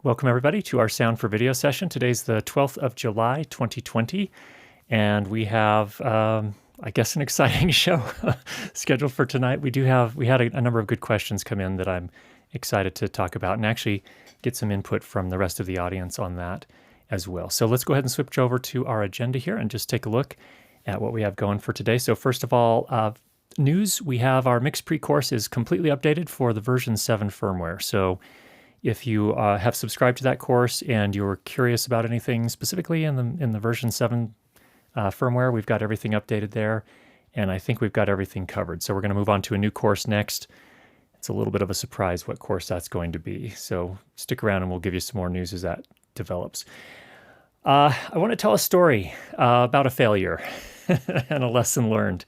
Welcome everybody to our Sound for Video session. Today's the 12th of July, 2020, and we have, I guess, an exciting show scheduled for tonight. We had a number of good questions come in that I'm excited to talk about and actually get some input from the rest of the audience on that as well. So let's go ahead and switch over to our agenda here and just take a look at what we have going for today. So first of all, news, we have our mix pre-course is completely updated for the version 7 firmware. So if you have subscribed to that course and you're curious about anything specifically in the version 7 firmware, we've got everything updated there, and I think we've got everything covered. So we're going to move on to a new course next. It's a little bit of a surprise what course that's going to be. So stick around and we'll give you some more news as that develops. I want to tell a story about a failure and a lesson learned.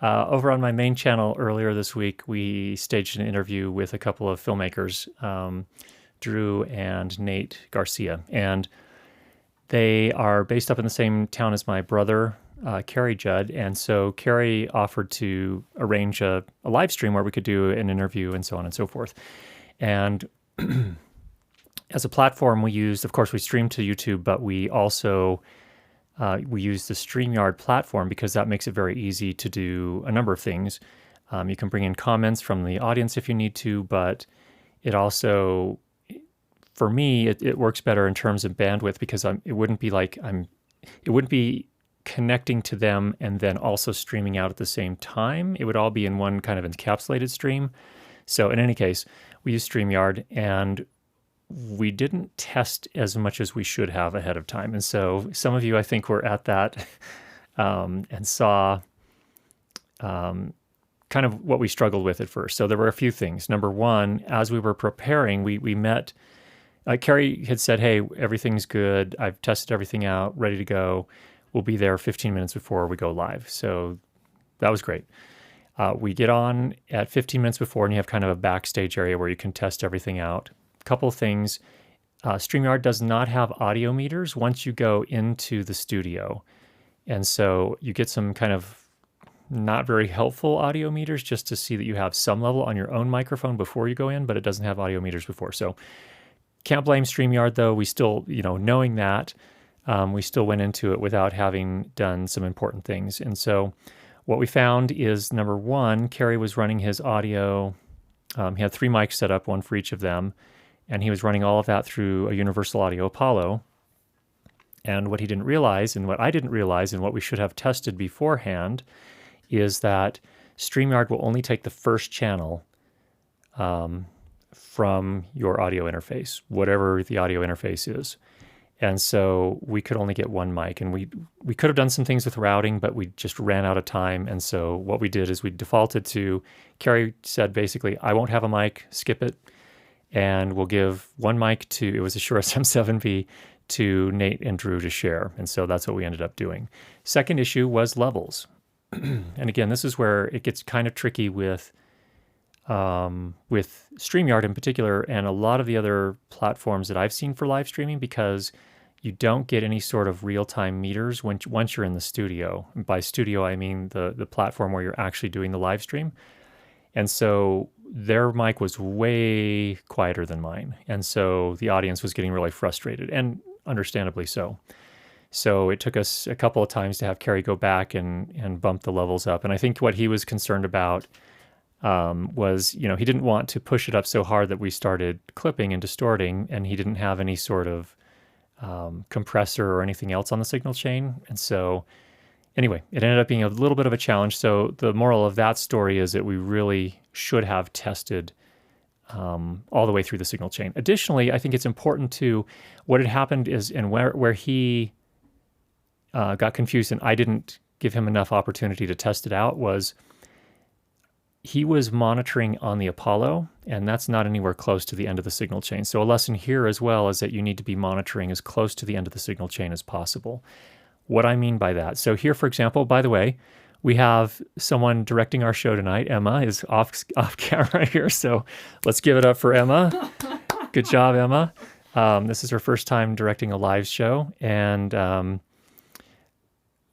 Over on my main channel earlier this week, we staged an interview with a couple of filmmakers, Drew and Nate Garcia, and they are based up in the same town as my brother, Kerry Judd, and so Kerry offered to arrange a live stream where we could do an interview and so on and so forth. And as a platform we used, of course, we streamed to YouTube, but we also we use the StreamYard platform because that makes it very easy to do a number of things. You can bring in comments from the audience if you need to, but it also, for me, it works better in terms of bandwidth because it wouldn't be connecting to them and then also streaming out at the same time. It would all be in one kind of encapsulated stream. So in any case, we use StreamYard, and we didn't test as much as we should have ahead of time. And so some of you, I think, were at that and saw kind of what we struggled with at first. So there were a few things. Number one, as we were preparing, we met, Kerry had said, hey, everything's good. I've tested everything out, ready to go. We'll be there 15 minutes before we go live. So that was great. We get on at 15 minutes before, and you have kind of a backstage area where you can test everything out. Couple of things. StreamYard does not have audio meters once you go into the studio. And so you get some kind of not very helpful audio meters just to see that you have some level on your own microphone before you go in, but it doesn't have audio meters before. So can't blame StreamYard though. We still, knowing that, we still went into it without having done some important things. And so what we found is, number one, Kerry was running his audio. He had 3 mics set up, one for each of them. And he was running all of that through a Universal Audio Apollo. And what he didn't realize, and what I didn't realize, and what we should have tested beforehand, is that StreamYard will only take the first channel from your audio interface, whatever the audio interface is. And so we could only get 1 mic. And we could have done some things with routing, but we just ran out of time. And so what we did is we defaulted to, Kerry said basically, I won't have a mic, skip it. And we'll give 1 mic it was a Shure SM7B, to Nate and Drew to share. And so that's what we ended up doing. Second issue was levels. And again, this is where it gets kind of tricky with StreamYard in particular, and a lot of the other platforms that I've seen for live streaming, because you don't get any sort of real-time meters once you're in the studio. And by studio, I mean the platform where you're actually doing the live stream. And so their mic was way quieter than mine. And so the audience was getting really frustrated, and understandably so. So it took us a couple of times to have Kerry go back and bump the levels up. And I think what he was concerned about was, he didn't want to push it up so hard that we started clipping and distorting, and he didn't have any sort of compressor or anything else on the signal chain. And so anyway, it ended up being a little bit of a challenge. So the moral of that story is that we really should have tested all the way through the signal chain. Additionally, I think it's important to, what had happened is, and where he got confused and I didn't give him enough opportunity to test it out, was he was monitoring on the Apollo, and that's not anywhere close to the end of the signal chain. So a lesson here as well is that you need to be monitoring as close to the end of the signal chain as possible. What I mean by that, so here, for example, by the way, we have someone directing our show tonight. Emma is off camera here, so let's give it up for Emma. Good job, Emma. This is her first time directing a live show, and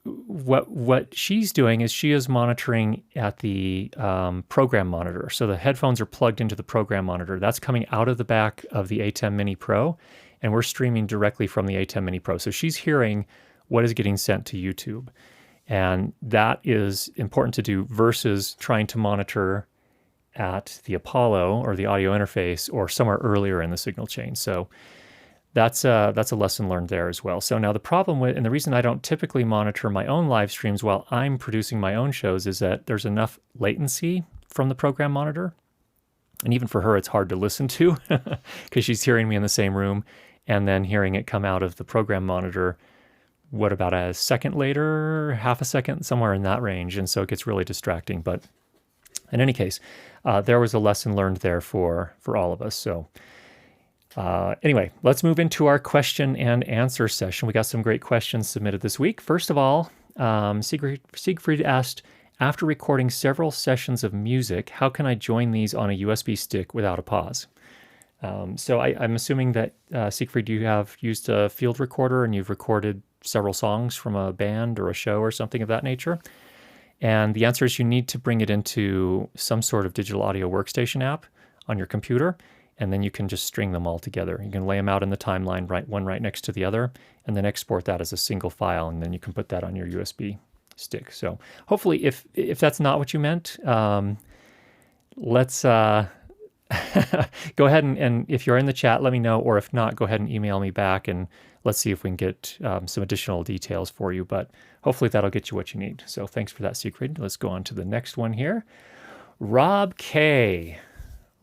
what she's doing is she is monitoring at the program monitor. So the headphones are plugged into the program monitor. That's coming out of the back of the ATEM Mini Pro, and we're streaming directly from the ATEM Mini Pro. So she's hearing what is getting sent to YouTube. And that is important to do versus trying to monitor at the Apollo or the audio interface or somewhere earlier in the signal chain. So that's a lesson learned there as well. So now the problem with, and the reason I don't typically monitor my own live streams while I'm producing my own shows is that there's enough latency from the program monitor. And even for her, it's hard to listen to because she's hearing me in the same room and then hearing it come out of the program monitor, what, about a second later, half a second, somewhere in that range. And so it gets really distracting. But in any case, there was a lesson learned there for all of us. So anyway, let's move into our question and answer session. We got some great questions submitted this week. First of all, Siegfried asked, after recording several sessions of music, how can I join these on a USB stick without a pause? So I'm assuming that, Siegfried, you have used a field recorder and you've recorded several songs from a band or a show or something of that nature. And the answer is you need to bring it into some sort of digital audio workstation app on your computer, and then you can just string them all together. You can lay them out in the timeline, one right next to the other, and then export that as a single file, and then you can put that on your USB stick. So hopefully, if that's not what you meant, let's go ahead and if you're in the chat, let me know, or if not, go ahead and email me back, and let's see if we can get some additional details for you. But hopefully that'll get you what you need. So thanks for that, Siegfried. Let's go on to the next one here. Rob K.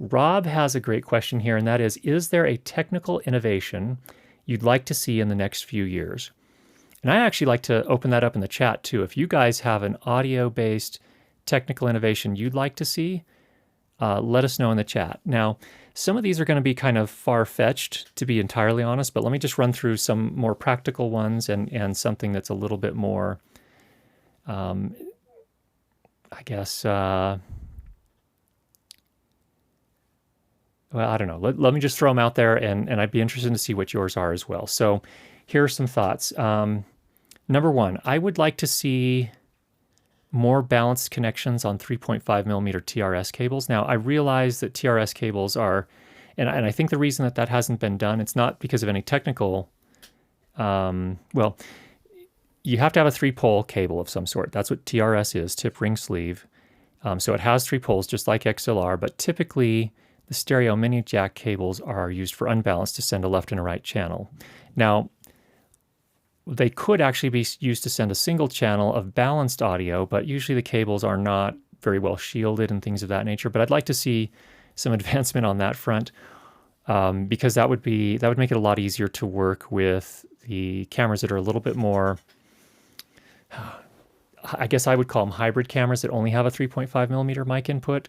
Rob has a great question here, and that is there a technical innovation you'd like to see in the next few years? And I actually like to open that up in the chat too. If you guys have an audio-based technical innovation you'd like to see, let us know in the chat. Now, some of these are going to be kind of far-fetched, to be entirely honest, but let me just run through some more practical ones and something that's a little bit more, I guess, well, I don't know. Let me just throw them out there, and I'd be interested to see what yours are as well. So here are some thoughts. Number one, I would like to see more balanced connections on 3.5 millimeter TRS cables. Now, I realize that TRS cables are, and I think the reason that hasn't been done, it's not because of any technical, well, you have to have a 3-pole cable of some sort. That's what TRS is, tip ring sleeve. So it has 3 poles, just like XLR, but typically the stereo mini jack cables are used for unbalanced to send a left and a right channel. Now, they could actually be used to send a single channel of balanced audio, but usually the cables are not very well shielded and things of that nature. But I'd like to see some advancement on that front, because that would make it a lot easier to work with the cameras that are a little bit more, I guess I would call them hybrid cameras that only have a 3.5 millimeter mic input.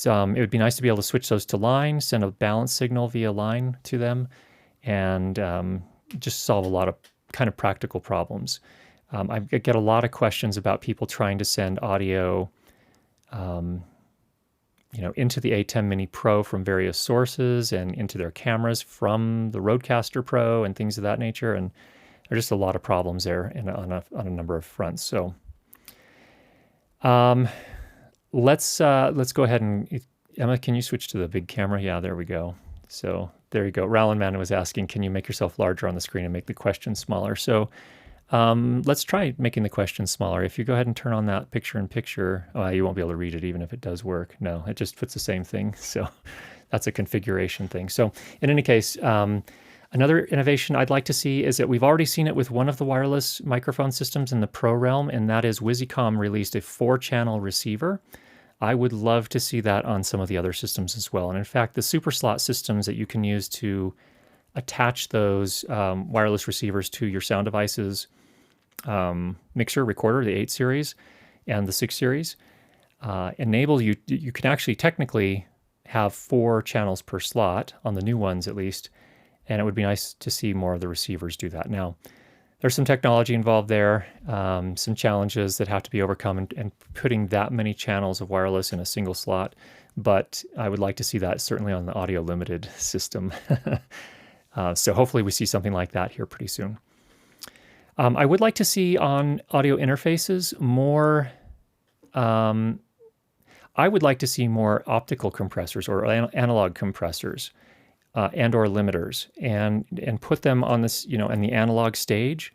It would be nice to be able to switch those to line, send a balanced signal via line to them, and just solve a lot of kind of practical problems. I get a lot of questions about people trying to send audio, into the ATEM Mini Pro from various sources and into their cameras from the Rodecaster Pro and things of that nature. And there's just a lot of problems there on a number of fronts. So let's go ahead and, Emma, can you switch to the big camera? Yeah, there we go. So there you go. Rowland Man was asking, can you make yourself larger on the screen and make the question smaller? So let's try making the question smaller. If you go ahead and turn on that picture-in-picture, you won't be able to read it even if it does work. No, it just puts the same thing. So that's a configuration thing. So in any case, another innovation I'd like to see is that we've already seen it with one of the wireless microphone systems in the Pro realm, and that is Wizicom released a 4-channel receiver. I would love to see that on some of the other systems as well. And in fact, the super slot systems that you can use to attach those wireless receivers to your sound devices, mixer recorder, the 8 series and the 6 series, enable you can actually technically have 4 channels per slot on the new ones at least. And it would be nice to see more of the receivers do that. Now, there's some technology involved there, some challenges that have to be overcome and putting that many channels of wireless in a single slot. But I would like to see that certainly on the audio limited system. So hopefully we see something like that here pretty soon. I would like to see on audio interfaces more. I would like to see more optical compressors or analog compressors and or limiters, and put them on this, in the analog stage,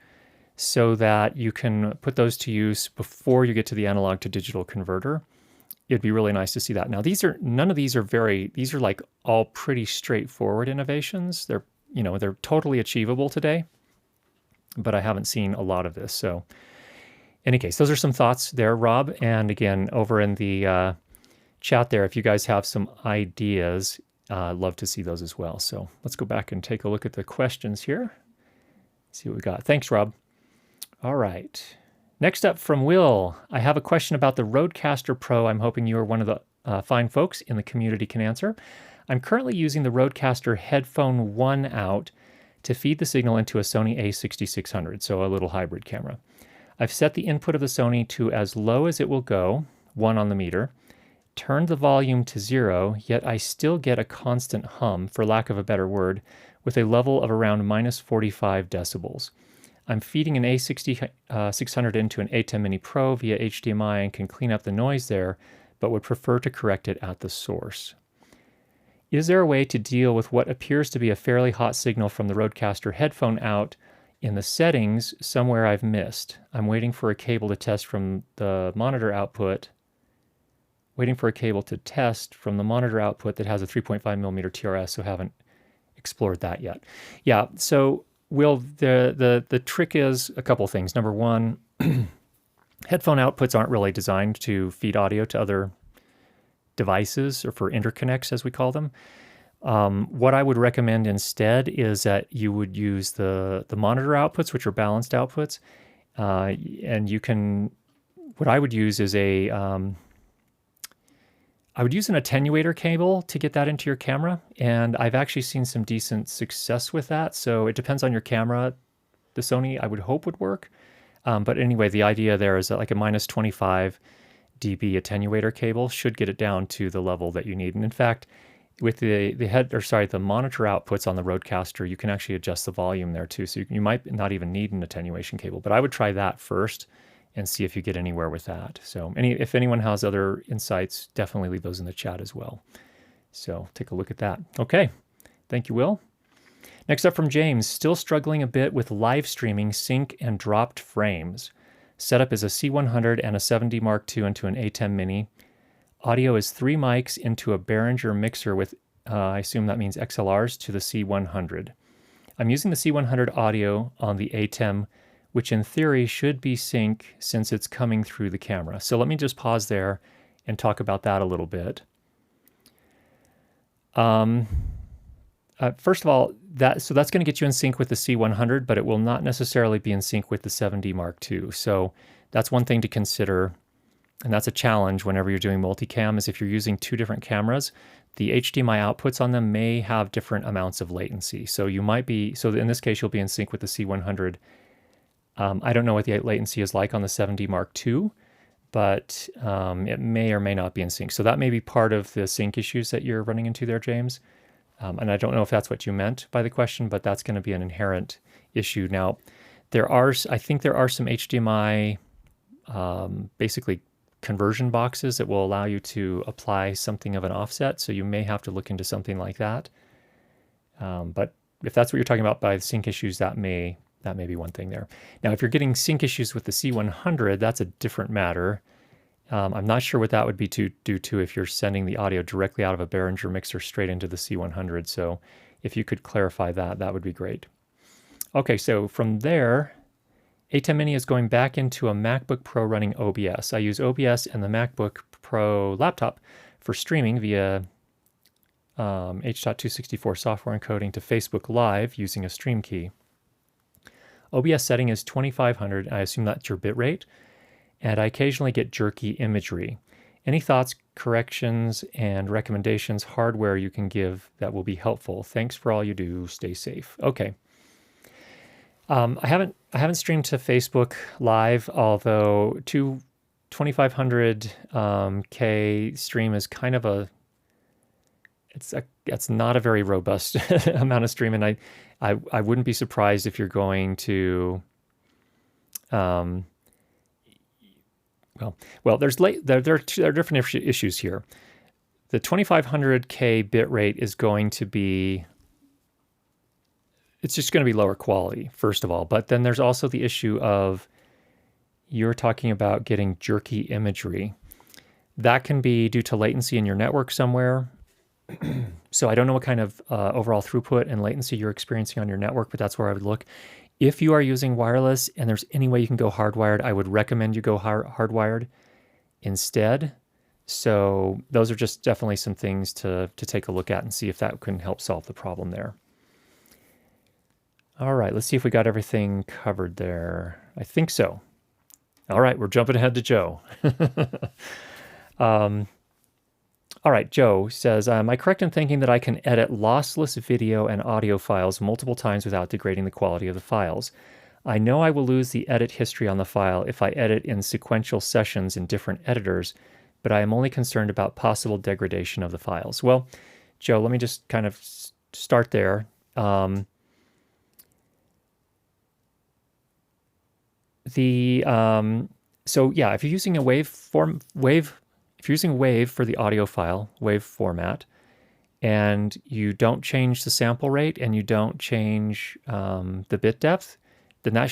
so that you can put those to use before you get to the analog to digital converter. It'd be really nice to see that. Now, none of these are like all pretty straightforward innovations. They're totally achievable today, but I haven't seen a lot of this. So in any case, those are some thoughts there, Rob. And again, over in the chat there, if you guys have some ideas, I'd love to see those as well. So let's go back and take a look at the questions here. See what we got. Thanks, Rob. All right. Next up from Will, I have a question about the Rodecaster Pro. I'm hoping you are one of the fine folks in the community can answer. I'm currently using the Rodecaster Headphone 1 out to feed the signal into a Sony a6600, so a little hybrid camera. I've set the input of the Sony to as low as it will go, 1 on the meter, turned the volume to 0, yet I still get a constant hum, for lack of a better word, with a level of around minus 45 decibels. I'm feeding an A6600 into an ATEM Mini Pro via HDMI and can clean up the noise there, but would prefer to correct it at the source. Is there a way to deal with what appears to be a fairly hot signal from the Rodecaster headphone out in the settings somewhere I've missed? I'm waiting for a cable to test from the monitor output. Waiting for a cable to test from the monitor output that has a 3.5 millimeter TRS, so haven't explored that yet. Yeah, so Will, the trick is a couple things. Number one, headphone outputs aren't really designed to feed audio to other devices, or for interconnects, as we call them. What I would recommend instead is that you would use the monitor outputs, which are balanced outputs, and you can. What I would use is I would use an attenuator cable to get that into your camera, and I've actually seen some decent success with that. So it depends on your camera. The Sony, I would hope, would work. But anyway, the idea there is that like a minus 25 dB attenuator cable should get it down to the level that you need. And in fact, with the monitor outputs on the Rodecaster, you can actually adjust the volume there too. So you might not even need an attenuation cable, but I would try that first and see if you get anywhere with that. So if anyone has other insights, definitely leave those in the chat as well. So take a look at that. Okay, thank you, Will. Next up from James, still struggling a bit with live streaming sync and dropped frames. Setup is a C100 and a 7D Mark II into an ATEM Mini. Audio is 3 mics into a Behringer mixer with, I assume that means XLRs, to the C100. I'm using the C100 audio on the ATEM, which in theory should be sync since it's coming through the camera. So let me just pause there and talk about that a little bit. First of all, that's going to get you in sync with the C100, but it will not necessarily be in sync with the 7D Mark II. So that's one thing to consider, and that's a challenge whenever you're doing multicam, is if you're using 2 different cameras, the HDMI outputs on them may have different amounts of latency. So in this case, you'll be in sync with the C100. I don't know what the latency is like on the 7D Mark II, but it may or may not be in sync. So that may be part of the sync issues that you're running into there, James. And I don't know if that's what you meant by the question, but that's going to be an inherent issue. Now, I think there are some HDMI basically conversion boxes that will allow you to apply something of an offset. So you may have to look into something like that. But if that's what you're talking about by sync issues, that may be one thing there. Now, if you're getting sync issues with the C100, that's a different matter. I'm not sure what that would be due to if you're sending the audio directly out of a Behringer mixer straight into the C100. So if you could clarify that, that would be great. Okay, so from there, ATEM Mini is going back into a MacBook Pro running OBS. I use OBS and the MacBook Pro laptop for streaming via H.264 software encoding to Facebook Live using a stream key. OBS setting is 2500. I assume that's your bitrate. And I occasionally get jerky imagery. Any thoughts, corrections, and recommendations, hardware you can give that will be helpful? Thanks for all you do. Stay safe. Okay. I haven't streamed to Facebook Live, although 2500K stream is kind of it's not a very robust amount of stream, and I wouldn't be surprised if you're going to um, there are different issues here. The 2500K bit rate is going to be, it's just going to be lower quality, first of all. But then there's also the issue of you're talking about getting jerky imagery. That can be due to latency in your network somewhere. So I don't know what kind of overall throughput and latency you're experiencing on your network, but that's where I would look. If you are using wireless and there's any way you can go hardwired, I would recommend you go hardwired instead. So those are just definitely some things to take a look at and see if that can help solve the problem there. All right, let's see if we got everything covered there. I think so. All right, we're jumping ahead to Joe. All right, Joe says, am I correct in thinking that I can edit lossless video and audio files multiple times without degrading the quality of the files? I know I will lose the edit history on the file if I edit in sequential sessions in different editors, but I am only concerned about possible degradation of the files. Well, Joe, let me just kind of start there. So yeah, if you're using a if you're using WAV for the audio file, WAV format, and you don't change the sample rate and you don't change the bit depth, then you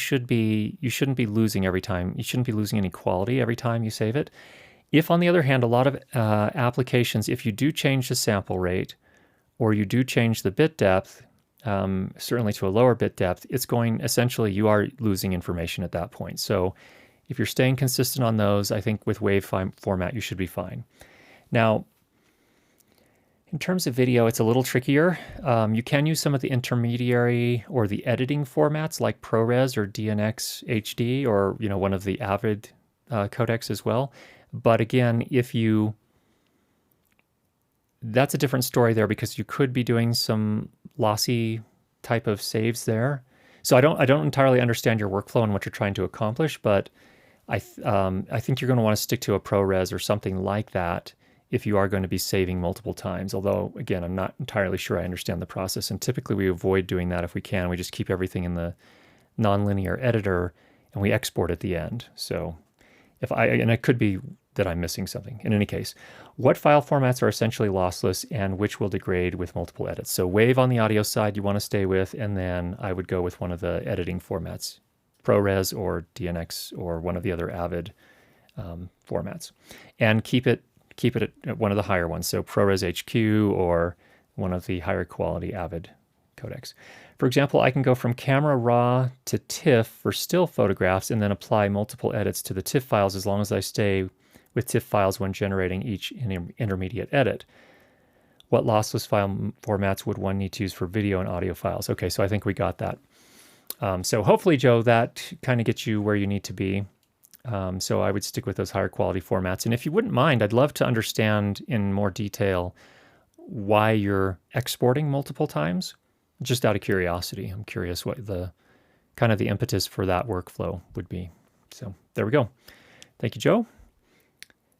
shouldn't be losing every time. You shouldn't be losing any quality every time you save it. If, on the other hand, a lot of applications, if you do change the sample rate or you do change the bit depth, certainly to a lower bit depth, essentially you are losing information at that point. So if you're staying consistent on those, I think with WAV format, you should be fine. Now, in terms of video, it's a little trickier. You can use some of the intermediary or the editing formats like ProRes or DNX HD or one of the Avid codecs as well. But again, that's a different story there because you could be doing some lossy type of saves there. So I don't entirely understand your workflow and what you're trying to accomplish, but I think you're going to want to stick to a ProRes or something like that if you are going to be saving multiple times. Although, again, I'm not entirely sure I understand the process, and typically we avoid doing that if we can. We just keep everything in the nonlinear editor and we export at the end. So and it could be that I'm missing something. In any case, what file formats are essentially lossless and which will degrade with multiple edits? So WAV on the audio side you want to stay with, and then I would go with one of the editing formats, ProRes or DNX or one of the other Avid formats, and keep it at one of the higher ones. So ProRes HQ or one of the higher quality Avid codecs. For example, I can go from camera raw to TIFF for still photographs and then apply multiple edits to the TIFF files as long as I stay with TIFF files when generating each intermediate edit. What lossless file formats would one need to use for video and audio files? Okay, so I think we got that. So hopefully, Joe, that kind of gets you where you need to be. So I would stick with those higher quality formats. And if you wouldn't mind, I'd love to understand in more detail why you're exporting multiple times. Just out of curiosity, I'm curious what the kind of the impetus for that workflow would be. So there we go. Thank you, Joe.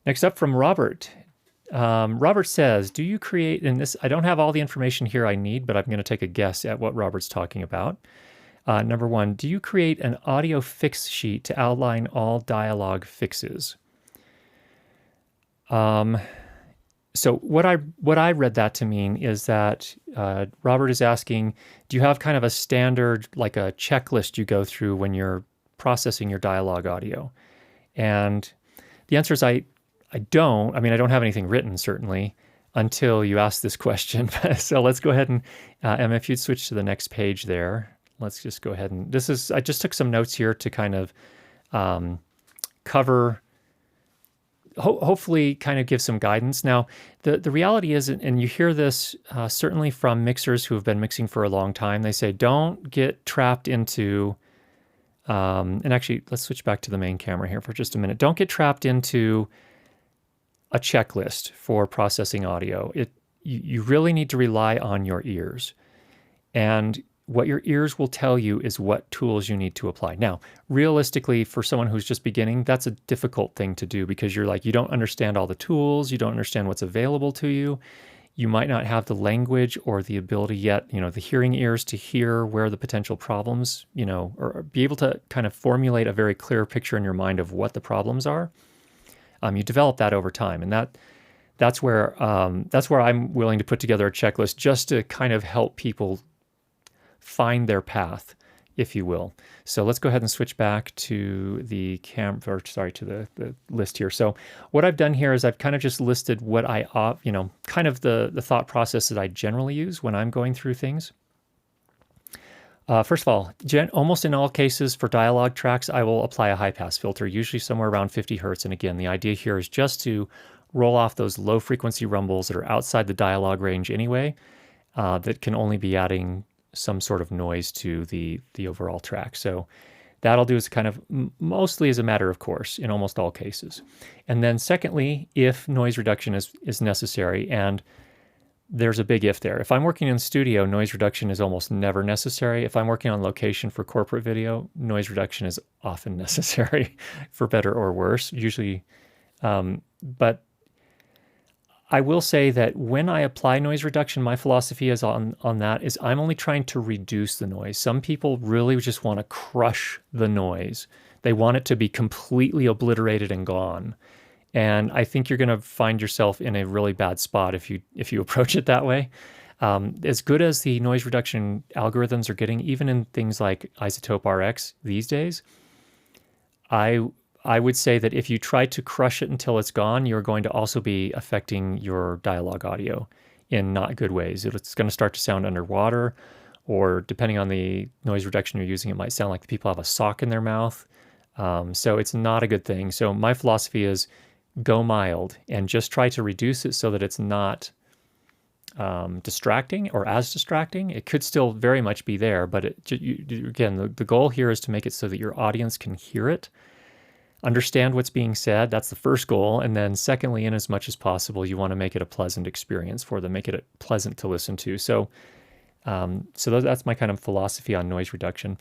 Next up from Robert. Robert says, do you create, and this, I don't have all the information here I need, but I'm going to take a guess at what Robert's talking about. Number one, do you create an audio fix sheet to outline all dialogue fixes? So what I read that to mean is that Robert is asking, do you have kind of a standard, like a checklist you go through when you're processing your dialogue audio? And the answer is I don't. I mean, I don't have anything written, certainly, until you ask this question. So let's go ahead and, Emma, if you'd switch to the next page there, let's just go ahead and, I just took some notes here to kind of cover, hopefully kind of give some guidance. Now, the reality is, and you hear this certainly from mixers who have been mixing for a long time, they say, don't get trapped into, and actually, let's switch back to the main camera here for just a minute. Don't get trapped into a checklist for processing audio. You really need to rely on your ears. And what your ears will tell you is what tools you need to apply. Now, realistically, for someone who's just beginning, that's a difficult thing to do because you don't understand all the tools, you don't understand what's available to you. you might not have the language or the ability yet, the hearing ears to hear where the potential problems, or be able to kind of formulate a very clear picture in your mind of what the problems are. You develop that over time, and that's where I'm willing to put together a checklist just to kind of help people find their path, if you will. So let's go ahead and switch back to the the list here. So what I've done here is I've kind of just listed what kind of the thought process that I generally use when I'm going through things. First of all, almost in all cases for dialogue tracks, I will apply a high-pass filter, usually somewhere around 50 hertz. And again, the idea here is just to roll off those low-frequency rumbles that are outside the dialogue range anyway, that can only be adding some sort of noise to the overall track. So that I'll do is kind of mostly as a matter of course in almost all cases. And then secondly, if noise reduction is necessary, and there's a big if there. If I'm working in studio, noise reduction is almost never necessary. If I'm working on location for corporate video, noise reduction is often necessary for better or worse, usually. But I will say that when I apply noise reduction, my philosophy is on that is I'm only trying to reduce the noise. Some people really just want to crush the noise. They want it to be completely obliterated and gone. And I think you're going to find yourself in a really bad spot if you approach it that way. As good as the noise reduction algorithms are getting, even in things like iZotope RX these days, I would say that if you try to crush it until it's gone, you're going to also be affecting your dialogue audio in not good ways. It's going to start to sound underwater, or depending on the noise reduction you're using, it might sound like the people have a sock in their mouth. So it's not a good thing. So my philosophy is go mild and just try to reduce it so that it's not distracting or as distracting. It could still very much be there, but again, the goal here is to make it so that your audience can hear it, understand what's being said. That's the first goal. And then secondly, in as much as possible, you want to make it a pleasant experience for them, make it pleasant to listen to. So that's my kind of philosophy on noise reduction.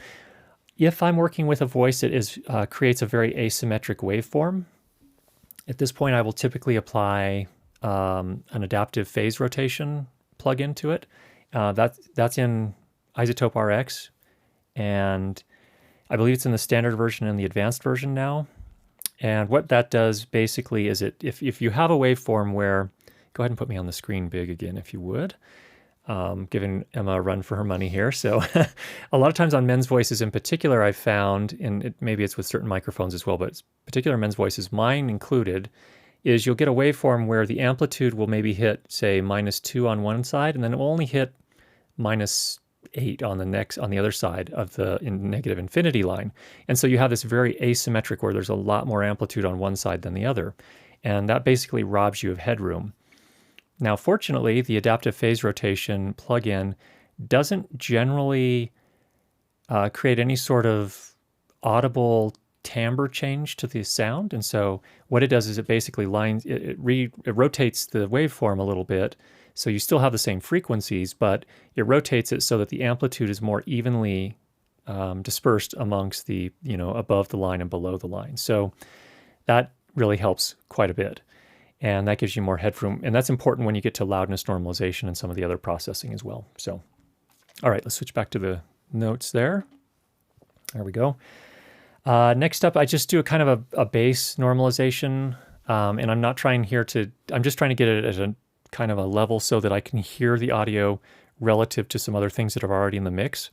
If I'm working with a voice that creates a very asymmetric waveform, at this point, I will typically apply an adaptive phase rotation plugin to it. That's in iZotope RX, and I believe it's in the standard version and the advanced version now. And what that does basically is if you have a waveform where, go ahead and put me on the screen big again if you would, giving Emma a run for her money here. So a lot of times on men's voices in particular, I've found, and maybe it's with certain microphones as well, but particular men's voices, mine included, is you'll get a waveform where the amplitude will maybe hit, say, -2 on one side, and then it will only hit -8 on the other side of the negative infinity line. And so you have this very asymmetric where there's a lot more amplitude on one side than the other. And that basically robs you of headroom. Now, fortunately, the adaptive phase rotation plugin doesn't generally create any sort of audible timbre change to the sound. And so what it does is it basically it rotates the waveform a little bit. So you still have the same frequencies, but it rotates it so that the amplitude is more evenly dispersed amongst the, above the line and below the line. So that really helps quite a bit. And that gives you more headroom. And that's important when you get to loudness normalization and some of the other processing as well. So, all right, let's switch back to the notes there. There we go. Next up, I just do a kind of a bass normalization. And I'm not trying here I'm just trying to get it at a kind of a level so that I can hear the audio relative to some other things that are already in the mix.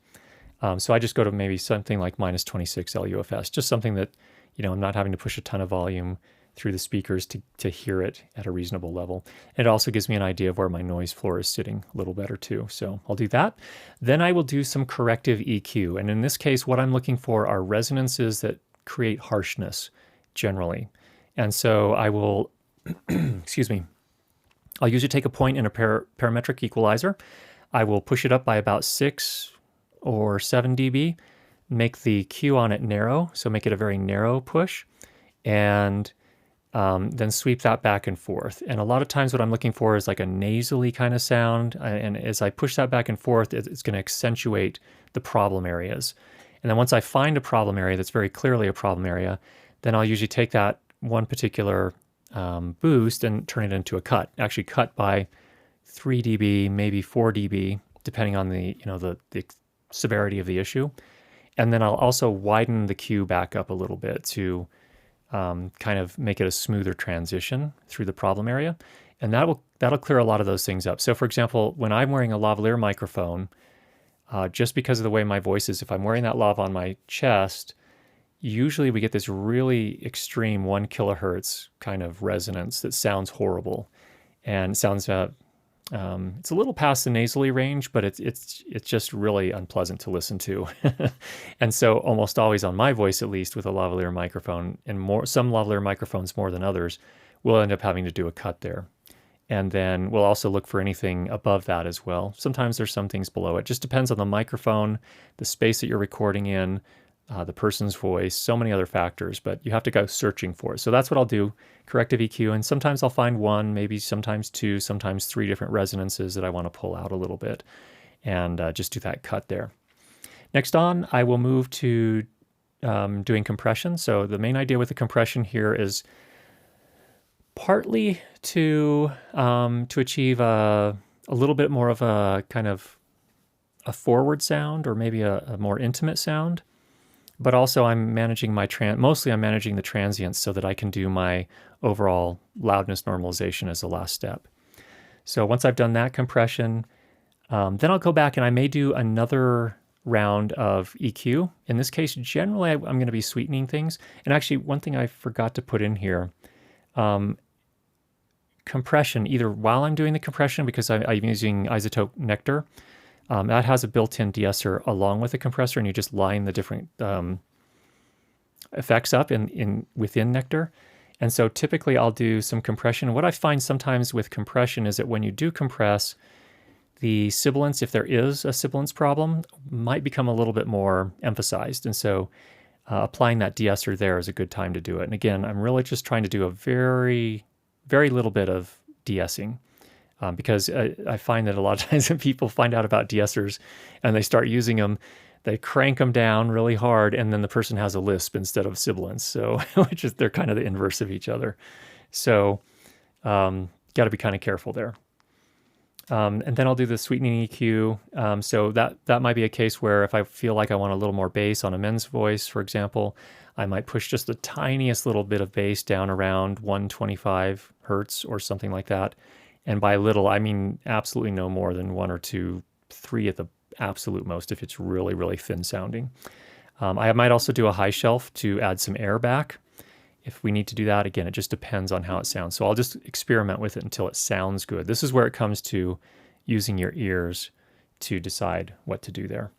So I just go to maybe something like -26 LUFS, just something that, I'm not having to push a ton of volume through the speakers to hear it at a reasonable level. It also gives me an idea of where my noise floor is sitting a little better too. So I'll do that. Then I will do some corrective EQ. And in this case, what I'm looking for are resonances that create harshness generally. And so I will, excuse me, I'll usually take a point in a parametric equalizer. I will push it up by about 6 or 7 dB, make the Q on it narrow, so make it a very narrow push, and then sweep that back and forth. And a lot of times what I'm looking for is like a nasally kind of sound. And as I push that back and forth, it's going to accentuate the problem areas. And then once I find a problem area that's very clearly a problem area, then I'll usually take that one particular boost and turn it into a cut. Actually cut by 3 dB, maybe 4 dB, depending on the severity of the issue. And then I'll also widen the cue back up a little bit to kind of make it a smoother transition through the problem area. And that'll clear a lot of those things up. So for example, when I'm wearing a lavalier microphone, just because of the way my voice is, if I'm wearing that lav on my chest, usually we get this really extreme 1 kilohertz kind of resonance that sounds horrible. And sounds it's a little past the nasally range, but it's just really unpleasant to listen to. And so almost always on my voice, at least with a lavalier microphone, and some lavalier microphones more than others, we'll end up having to do a cut there. And then we'll also look for anything above that as well. Sometimes there's some things below it. Just depends on the microphone, the space that you're recording in, the person's voice, so many other factors, but you have to go searching for it. So that's what I'll do, corrective EQ, and sometimes I'll find one, maybe sometimes two, sometimes three different resonances that I want to pull out a little bit, and just do that cut there. Next on, I will move to doing compression. So the main idea with the compression here is partly to achieve a little bit more of a kind of a forward sound, or maybe a more intimate sound. But also I'm managing mostly I'm managing the transients so that I can do my overall loudness normalization as the last step. So once I've done that compression, then I'll go back and I may do another round of EQ. In this case, generally I'm going to be sweetening things. And actually, one thing I forgot to put in here, compression, either while I'm doing the compression, because I'm using iZotope Nectar, that has a built-in de-esser along with the compressor, and you just line the different effects up within Nectar. And so typically I'll do some compression. What I find sometimes with compression is that when you do compress, the sibilance, if there is a sibilance problem, might become a little bit more emphasized. And so applying that de-esser there is a good time to do it. And again, I'm really just trying to do a very, very little bit of de-essing. Because I find that a lot of times when people find out about de-essers and they start using them, they crank them down really hard, and then the person has a lisp instead of sibilance. So they're kind of the inverse of each other. So got to be kind of careful there. And then I'll do the sweetening EQ. So that might be a case where if I feel like I want a little more bass on a men's voice, for example, I might push just the tiniest little bit of bass down around 125 hertz or something like that. And by little, I mean absolutely no more than 1 or 2, 3 at the absolute most if it's really, really thin sounding. I might also do a high shelf to add some air back. If we need to do that, again, it just depends on how it sounds. So I'll just experiment with it until it sounds good. This is where it comes to using your ears to decide what to do there.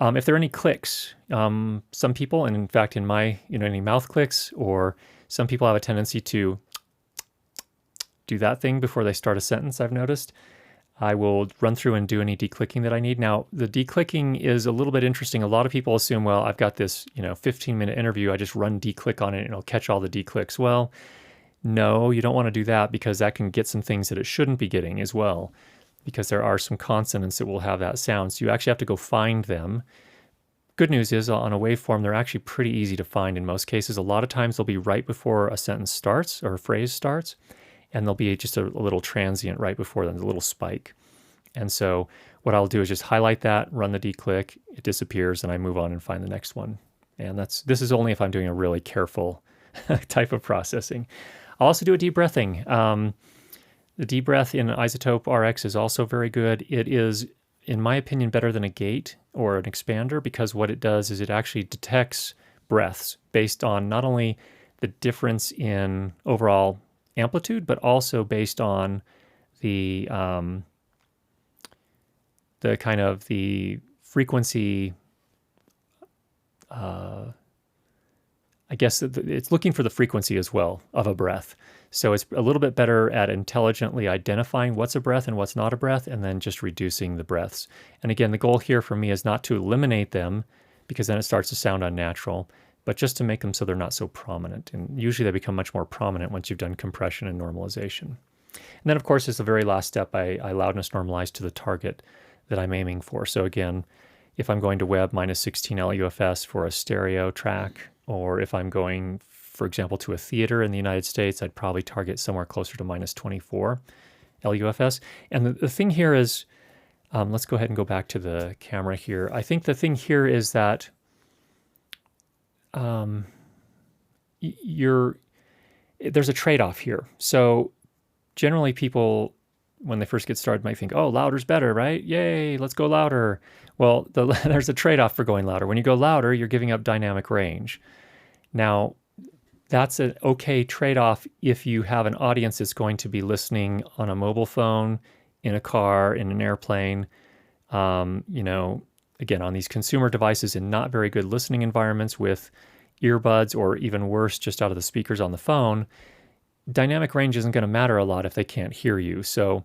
If there are any clicks, some people, and in fact in my, any mouth clicks, or some people have a tendency to do that thing before they start a sentence, I've noticed. I will run through and do any declicking that I need. Now, the declicking is a little bit interesting. A lot of people assume, well, I've got this 15-minute interview, I just run declick on it and it'll catch all the declicks. Well, no, you don't want to do that, because that can get some things that it shouldn't be getting as well, because there are some consonants that will have that sound. So you actually have to go find them. Good news is on a waveform, they're actually pretty easy to find in most cases. A lot of times they'll be right before a sentence starts or a phrase starts, and there'll be just a little transient right before them, a little spike. And so what I'll do is just highlight that, run the declick, it disappears, and I move on and find the next one. And this is only if I'm doing a really careful type of processing. I'll also do a deep breathing. The deep breath in iZotope RX is also very good. It is, in my opinion, better than a gate or an expander, because what it does is it actually detects breaths based on not only the difference in overall amplitude, but also based on the kind of the frequency. I guess it's looking for the frequency as well of a breath. So it's a little bit better at intelligently identifying what's a breath and what's not a breath, and then just reducing the breaths. And again, the goal here for me is not to eliminate them, because then it starts to sound unnatural, but just to make them so they're not so prominent. And usually they become much more prominent once you've done compression and normalization. And then, of course, as the very last step, I loudness normalize to the target that I'm aiming for. So again, if I'm going to Web -16 LUFS for a stereo track, or if I'm going, for example, to a theater in the United States, I'd probably target somewhere closer to -24. LUFS. And the thing here is, let's go ahead and go back to the camera here. I think the thing here is that there's a trade-off here. So generally people, when they first get started, might think, oh, louder's better, right? Yay, let's go louder. Well, there's a trade-off for going louder. When you go louder, you're giving up dynamic range. Now, that's an okay trade-off if you have an audience that's going to be listening on a mobile phone, in a car, in an airplane, again, on these consumer devices in not very good listening environments with earbuds, or even worse, just out of the speakers on the phone. Dynamic range isn't going to matter a lot if they can't hear you. So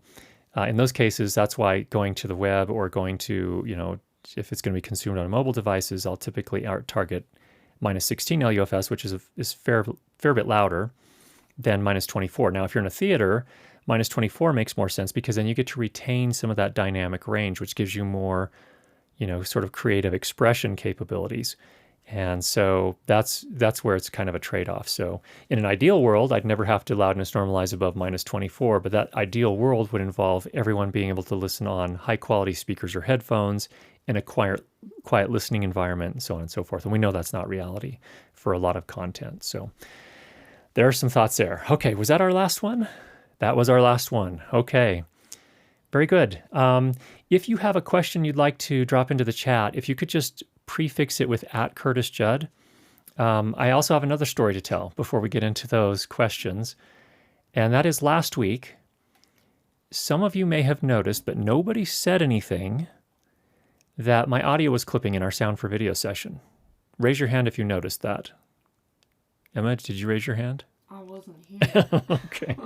in those cases, that's why going to the web, or going to, if it's going to be consumed on mobile devices, I'll typically target minus 16 LUFS, which is fair bit louder than minus 24. Now, if you're in a theater, minus 24 makes more sense, because then you get to retain some of that dynamic range, which gives you more, sort of creative expression capabilities. And so that's where it's kind of a trade-off. So in an ideal world, I'd never have to loudness normalize above minus 24, but that ideal world would involve everyone being able to listen on high-quality speakers or headphones in a quiet listening environment, and so on and so forth. And we know that's not reality for a lot of content. So there are some thoughts there. Okay, was that our last one? That was our last one. Okay, very good. If you have a question you'd like to drop into the chat, if you could just prefix it with @CurtisJudd. I also have another story to tell before we get into those questions. And that is, last week, some of you may have noticed, but nobody said anything, that my audio was clipping in our Sound for Video session. Raise your hand if you noticed that. Emma, did you raise your hand? I wasn't here. Okay.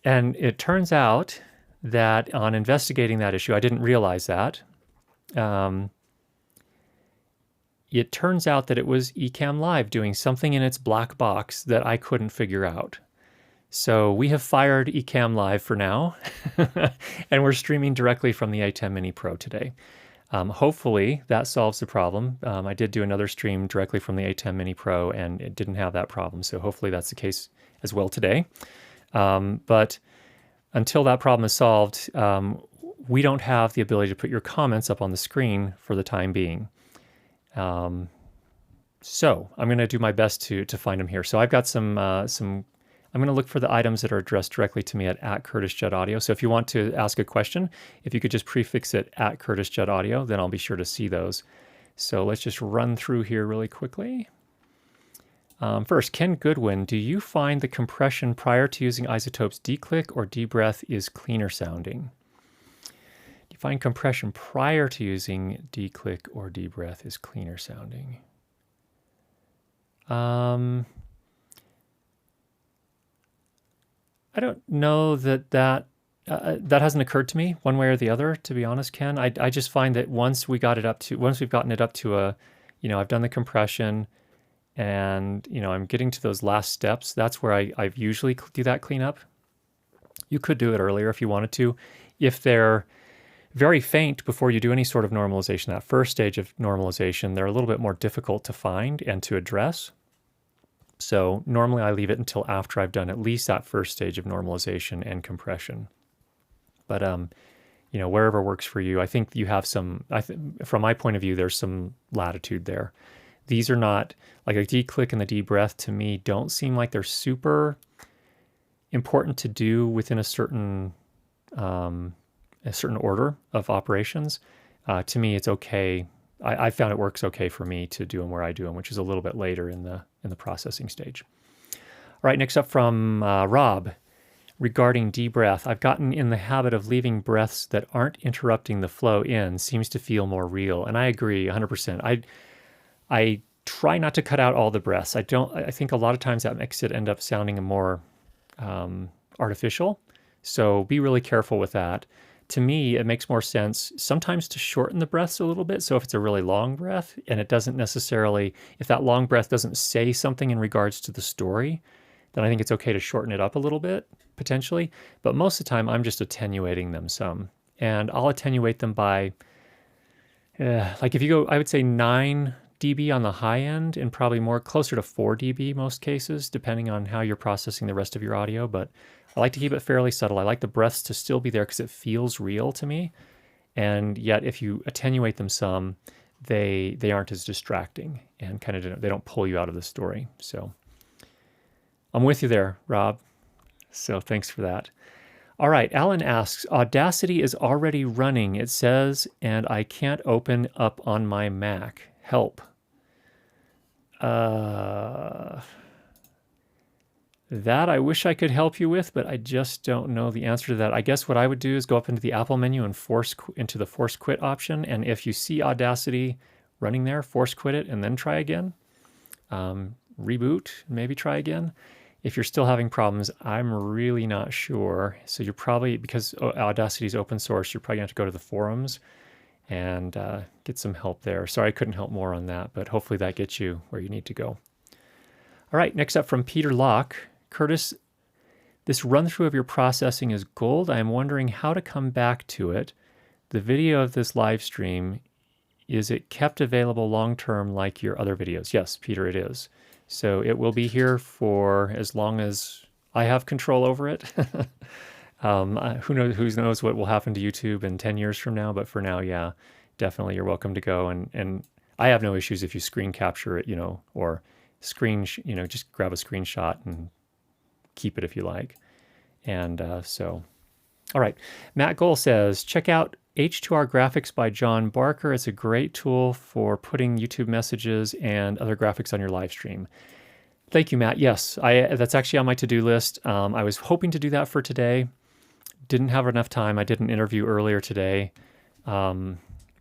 And it turns out that on investigating that issue, I didn't realize that. It turns out that it was Ecamm Live doing something in its black box that I couldn't figure out. So we have fired Ecamm Live for now, and we're streaming directly from the A10 Mini Pro today. Hopefully that solves the problem. I did do another stream directly from the A10 Mini Pro, and it didn't have that problem. So hopefully that's the case as well today. But until that problem is solved, we don't have the ability to put your comments up on the screen for the time being. So I'm going to do my best to find them here. So I've got some. I'm going to look for the items that are addressed directly to me at @CurtisJuddAudio. So if you want to ask a question, if you could just prefix it @CurtisJuddAudio, then I'll be sure to see those. So let's just run through here really quickly. First, Ken Goodwin, do you find the compression prior to using iZotope's D-Click or D-Breath is cleaner sounding? Do you find compression prior to using D-Click or D-Breath is cleaner sounding? I don't know that hasn't occurred to me one way or the other, to be honest, Ken. I just find that once we've gotten it up to a, I've done the compression, and I'm getting to those last steps. That's where I usually do that cleanup. You could do it earlier if you wanted to. If they're very faint before you do any sort of normalization, that first stage of normalization, they're a little bit more difficult to find and to address. So normally I leave it until after I've done at least that first stage of normalization and compression. But wherever works for you, I think you have some. From my point of view, there's some latitude there. These are not, like a D-Click and the D-Breath, to me, don't seem like they're super important to do within a certain order of operations. To me, it's okay. I found it works okay for me to do them where I do them, which is a little bit later in the processing stage. All right, next up from Rob. Regarding D-Breath, I've gotten in the habit of leaving breaths that aren't interrupting the flow in. Seems to feel more real. And I agree 100%. I try not to cut out all the breaths. I think a lot of times that makes it end up sounding more artificial. So be really careful with that. To me, it makes more sense sometimes to shorten the breaths a little bit. So if it's a really long breath and it doesn't necessarily, if that long breath doesn't say something in regards to the story, then I think it's okay to shorten it up a little bit, potentially. But most of the time, I'm just attenuating them some. And I'll attenuate them by, like if you go, I would say 9 dB on the high end and probably more closer to 4 dB most cases, depending on how you're processing the rest of your audio. But I like to keep it fairly subtle. I like the breaths to still be there because it feels real to me. And yet, if you attenuate them some, they aren't as distracting and kind of they don't pull you out of the story. So I'm with you there, Rob. So thanks for that. All right, Alan asks, Audacity is already running, it says, and I can't open up on my Mac. Help. That I wish I could help you with, but I just don't know the answer to that. I guess what I would do is go up into the Apple menu and into the force quit option. And if you see Audacity running there, force quit it and then try again. Reboot, maybe try again. If you're still having problems, I'm really not sure. So you're probably, because Audacity is open source, you're probably going to have to go to the forums and get some help there. Sorry, I couldn't help more on that, but hopefully that gets you where you need to go. All right, next up from Peter Locke. Curtis, this run through of your processing is gold. I am wondering how to come back to it. The video of this live stream, is it kept available long-term like your other videos? Yes, Peter, it is. So it will be here for as long as I have control over it. Who knows what will happen to YouTube in 10 years from now, but for now, yeah, definitely you're welcome to go. And I have no issues if you screen capture it, or just grab a screenshot and keep it if you like. And all right. Matt Gohl says, check out H2R Graphics by John Barker. It's a great tool for putting YouTube messages and other graphics on your live stream. Thank you, Matt. Yes, that's actually on my to-do list. I was hoping to do that for today. Didn't have enough time. I did an interview earlier today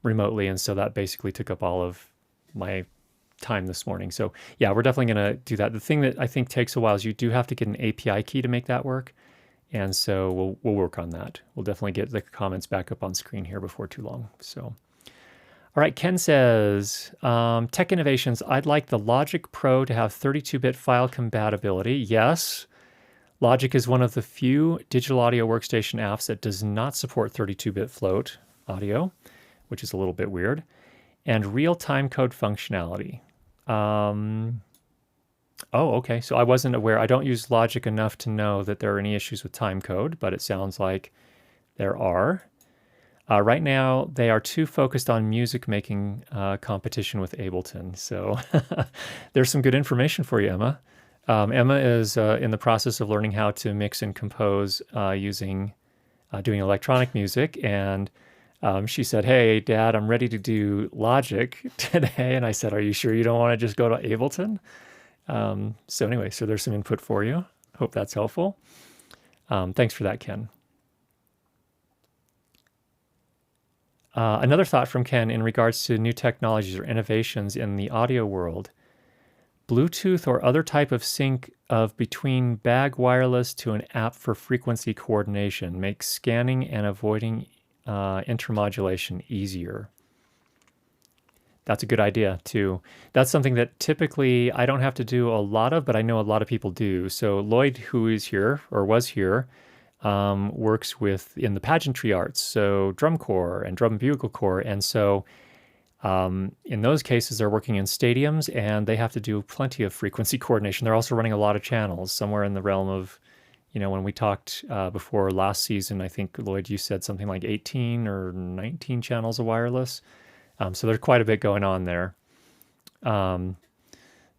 remotely, and so that basically took up all of my time this morning. So yeah, we're definitely going to do that. The thing that I think takes a while is you do have to get an API key to make that work. And so we'll work on that. We'll definitely get the comments back up on screen here before too long. So, all right, Ken says, Tech Innovations, I'd like the Logic Pro to have 32-bit file compatibility. Yes, Logic is one of the few digital audio workstation apps that does not support 32-bit float audio, which is a little bit weird, and real-time code functionality. Oh, okay. So I wasn't aware. I don't use Logic enough to know that there are any issues with timecode, but it sounds like there are. Right now, they are too focused on music making competition with Ableton. So there's some good information for you, Emma. Emma is in the process of learning how to mix and compose doing electronic music. And she said, hey, Dad, I'm ready to do Logic today. And I said, are you sure you don't want to just go to Ableton? So anyway, so there's some input for you. Hope that's helpful. Thanks for that, Ken. Another thought from Ken in regards to new technologies or innovations in the audio world. Bluetooth or other type of sync of between bag wireless to an app for frequency coordination makes scanning and avoiding intermodulation easier. That's a good idea too. That's something that typically I don't have to do a lot of, but I know a lot of people do. So Lloyd, who is here or was here, works in the pageantry arts, so drum corps and drum bugle corps. And so in those cases, they're working in stadiums and they have to do plenty of frequency coordination. They're also running a lot of channels, somewhere in the realm of, when we talked before last season, I think, Lloyd, you said something like 18 or 19 channels of wireless. So there's quite a bit going on there.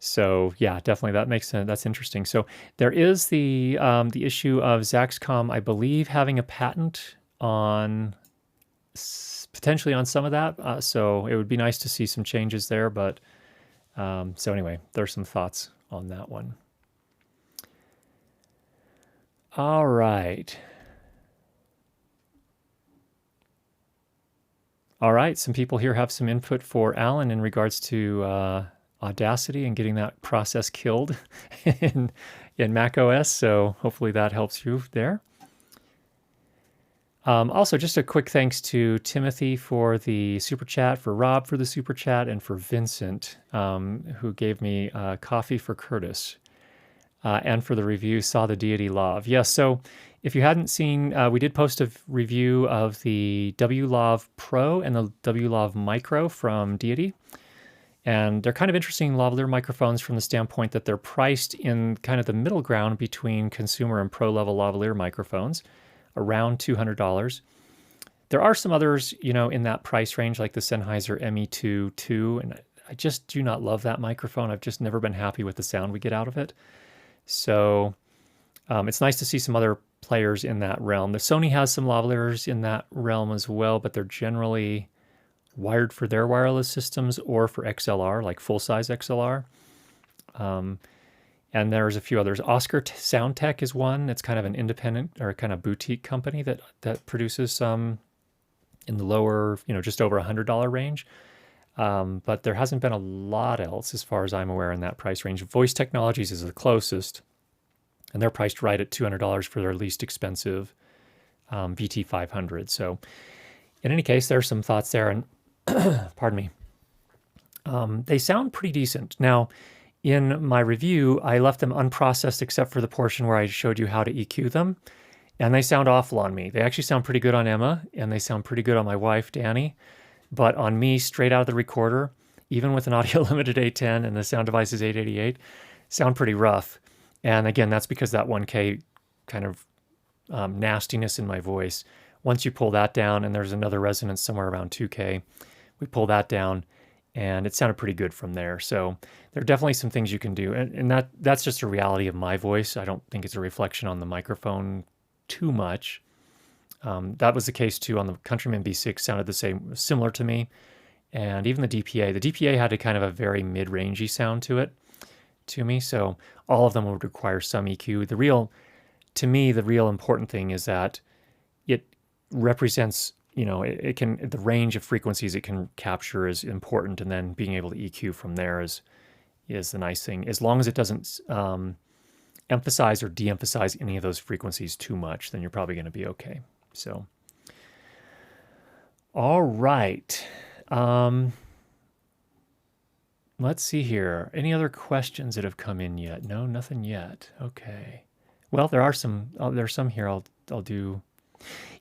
So yeah, definitely that makes sense. That's interesting. So there is the issue of Zaxcom, I believe, having a patent on potentially on some of that. So it would be nice to see some changes there. But so anyway, there's some thoughts on that one. All right. All right, some people here have some input for Alan in regards to Audacity and getting that process killed in Mac OS. So hopefully that helps you there. Also, just a quick thanks to Timothy for the super chat, for Rob for the super chat, and for Vincent, who gave me coffee for Curtis, and for the review, Saw the Deity Love. Yes, so if you hadn't seen, we did post a review of the WLav Pro and the WLav Micro from Deity. And they're kind of interesting lavalier microphones from the standpoint that they're priced in kind of the middle ground between consumer and pro level lavalier microphones, around $200. There are some others, in that price range, like the Sennheiser ME2 2, and I just do not love that microphone. I've just never been happy with the sound we get out of it. So it's nice to see some other players in that realm. The Sony has some lavaliers in that realm as well, but they're generally wired for their wireless systems or for XLR, like full-size XLR. And there's a few others. Oscar Soundtech is one. It's kind of an independent or kind of boutique company that produces some in the lower, just over $100 range. But there hasn't been a lot else as far as I'm aware in that price range. Voice Technologies is the closest, and they're priced right at $200 for their least expensive VT500. So in any case, there's some thoughts there, and pardon me. They sound pretty decent. Now, in my review, I left them unprocessed except for the portion where I showed you how to EQ them, and they sound awful on me. They actually sound pretty good on Emma, and they sound pretty good on my wife, Danny. But on me, straight out of the recorder, even with an audio limited A10 and the sound device is 888, sound pretty rough. And again, that's because that 1K kind of nastiness in my voice. Once you pull that down, and there's another resonance somewhere around 2K, we pull that down, and it sounded pretty good from there. So there are definitely some things you can do. And that's just a reality of my voice. I don't think it's a reflection on the microphone too much. That was the case too on the Countryman B6, sounded similar to me. And even the DPA. The DPA had a kind of a very mid-rangey sound to me. So all of them would require some EQ. To me, the real important thing is that it represents, the range of frequencies it can capture is important, and then being able to EQ from there is the nice thing. As long as it doesn't emphasize or de-emphasize any of those frequencies too much, then you're probably going to be okay. So, all right. Let's see here. Any other questions that have come in yet? No, nothing yet. Okay. Well, there are some. There's some here. I'll do.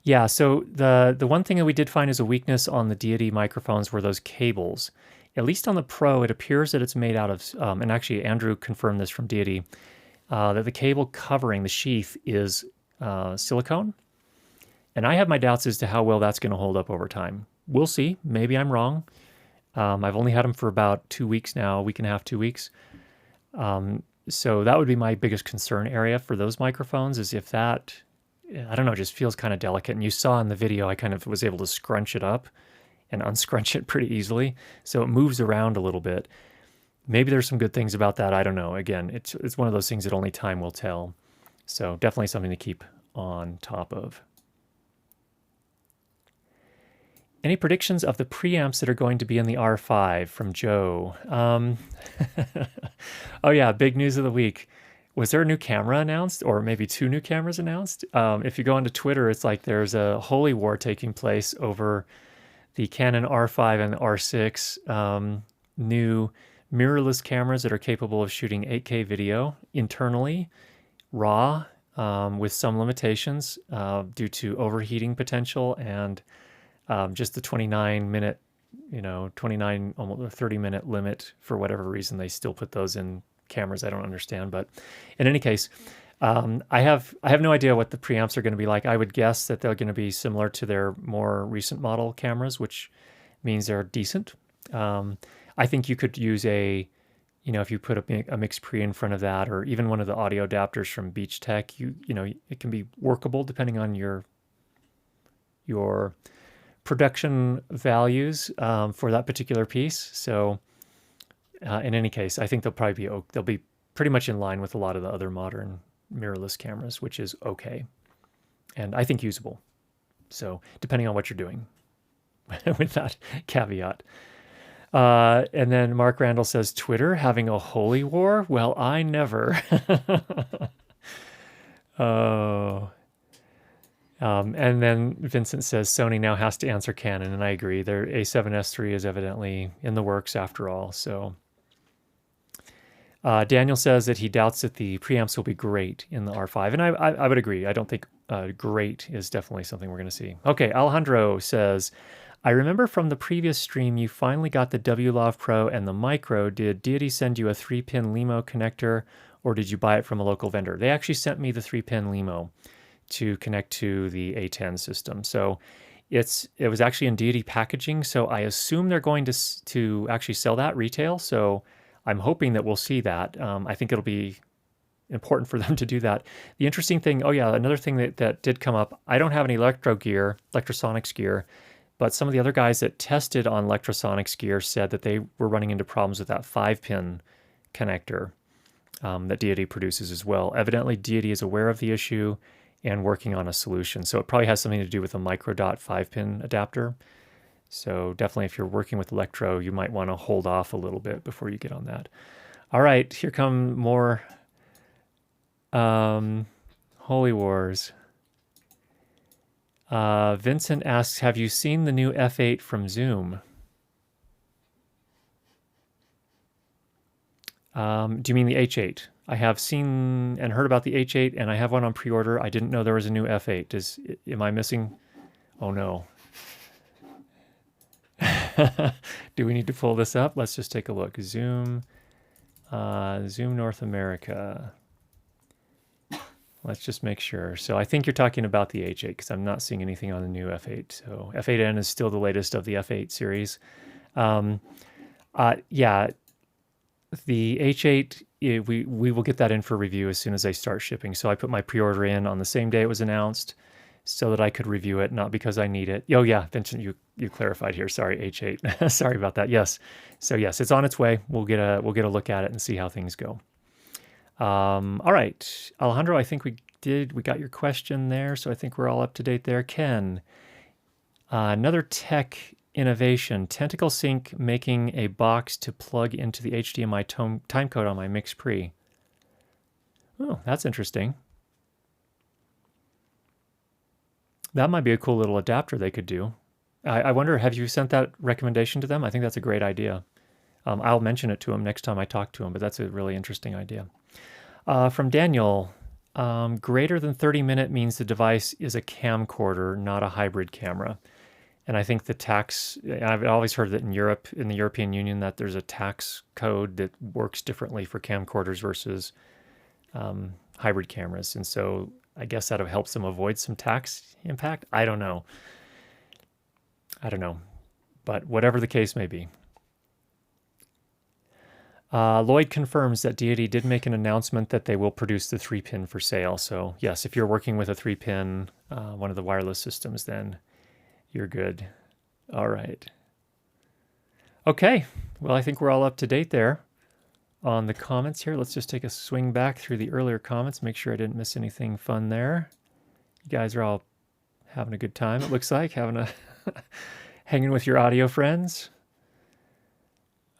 Yeah. So the one thing that we did find as a weakness on the Deity microphones were those cables. At least on the Pro, it appears that it's made out of. And actually, Andrew confirmed this from Deity, that the cable covering the sheath is silicone. And I have my doubts as to how well that's going to hold up over time. We'll see. Maybe I'm wrong. I've only had them for about 2 weeks now, a week and a half, 2 weeks. So that would be my biggest concern area for those microphones, is if that, I don't know, just feels kind of delicate. And you saw in the video, I kind of was able to scrunch it up and unscrunch it pretty easily. So it moves around a little bit. Maybe there's some good things about that. I don't know. Again, it's one of those things that only time will tell. So definitely something to keep on top of. Any predictions of the preamps that are going to be in the R5 from Joe? Oh yeah, big news of the week. Was there a new camera announced, or maybe 2 new cameras announced? If you go onto Twitter, it's like there's a holy war taking place over the Canon R5 and the R6 new mirrorless cameras that are capable of shooting 8K video internally, RAW, with some limitations due to overheating potential and just the 29-minute, 29, almost 30-minute limit. For whatever reason, they still put those in cameras. I don't understand. But in any case, I have no idea what the preamps are going to be like. I would guess that they're going to be similar to their more recent model cameras, which means they're decent. I think you could use if you put a mixed pre in front of that, or even one of the audio adapters from Beach Tech, it can be workable depending on your production values for that particular piece. So in any case, I think they'll be pretty much in line with a lot of the other modern mirrorless cameras, which is okay, and I think usable. So depending on what you're doing, with that caveat. And then Mark Randall says, Twitter having a holy war? Well, I never. Oh. And then Vincent says Sony now has to answer Canon, and I agree. Their A7S III is evidently in the works after all. So Daniel says that he doubts that the preamps will be great in the R5, and I would agree. I don't think great is definitely something we're going to see. Okay, Alejandro says, I remember from the previous stream, you finally got the WLAV Pro and the Micro. Did Deity send you a 3-pin LEMO connector, or did you buy it from a local vendor? They actually sent me the 3-pin LEMO to connect to the A10 system. So it was actually in Deity packaging. So I assume they're going to actually sell that retail. So I'm hoping that we'll see that. I think it'll be important for them to do that. The interesting thing, another thing that did come up, I don't have any Electrosonics gear, but some of the other guys that tested on Electrosonics gear said that they were running into problems with that 5-pin connector that Deity produces as well. Evidently, Deity is aware of the issue and working on a solution. So it probably has something to do with a microdot 5-pin adapter. So definitely if you're working with Electro, you might want to hold off a little bit before you get on that. All right, here come more Holy Wars. Vincent asks, have you seen the new F8 from Zoom? Do you mean the H8? I have seen and heard about the H8, and I have one on pre-order. I didn't know there was a new F8. Am I missing? Oh no. Do we need to pull this up? Let's just take a look. Zoom North America. Let's just make sure. So I think you're talking about the H8 because I'm not seeing anything on the new F8. So F8N is still the latest of the F8 series. Yeah, the H8, we will get that in for review as soon as they start shipping. So I put my pre-order in on the same day it was announced so that I could review it, not because I need it. Oh yeah, Vincent, you clarified here. Sorry, H8. Sorry about that. Yes. So yes, it's on its way. We'll get a look at it and see how things go. All right, Alejandro, I think we got your question there, so I think we're all up to date there. Ken, another tech innovation, Tentacle Sync making a box to plug into the HDMI timecode on my Mix Pre. Oh, that's interesting. That might be a cool little adapter they could do. I wonder, have you sent that recommendation to them? I think that's a great idea. I'll mention it to him next time I talk to him, but that's a really interesting idea. From Daniel, greater than 30-minute means the device is a camcorder, not a hybrid camera. And I think the tax, I've always heard that in Europe, in the European Union, that there's a tax code that works differently for camcorders versus hybrid cameras. And so I guess that helps them avoid some tax impact. I don't know. But whatever the case may be. Lloyd confirms that Deity did make an announcement that they will produce the 3-pin for sale. So yes, if you're working with a 3-pin, one of the wireless systems, then you're good. All right. Okay. Well, I think we're all up to date there on the comments here. Let's just take a swing back through the earlier comments, make sure I didn't miss anything fun there. You guys are all having a good time, it looks like, hanging with your audio friends.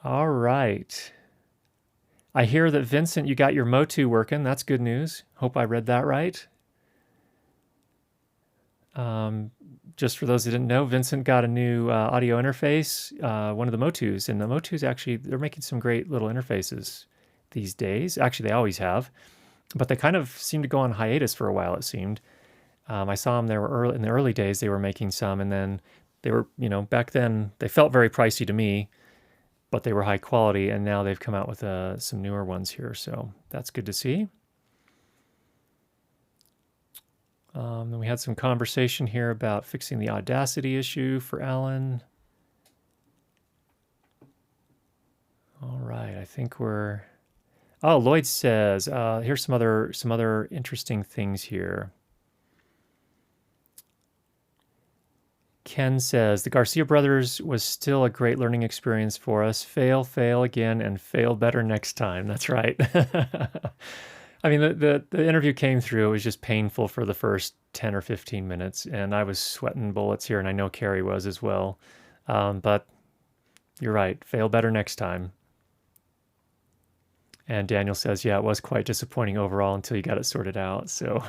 All right. I hear that, Vincent, you got your Motu working. That's good news. Hope I read that right. Just for those that didn't know, Vincent got a new audio interface, one of the Motus. And the Motus actually, they're making some great little interfaces these days. Actually, they always have. But they kind of seemed to go on hiatus for a while, it seemed. I saw them, in the early days, they were making some. And then they were, back then, they felt very pricey to me, but they were high quality, and now they've come out with some newer ones here, so that's good to see. Then we had some conversation here about fixing the Audacity issue for Alan. All right, I think we're... Oh, Lloyd says, here's some other interesting things here. Ken says, the Garcia brothers was still a great learning experience for us. Fail again, and fail better next time. That's right. I mean, the interview came through. It was just painful for the first 10 or 15 minutes, and I was sweating bullets here, and I know Carrie was as well. But you're right. Fail better next time. And Daniel says, yeah, it was quite disappointing overall until you got it sorted out. So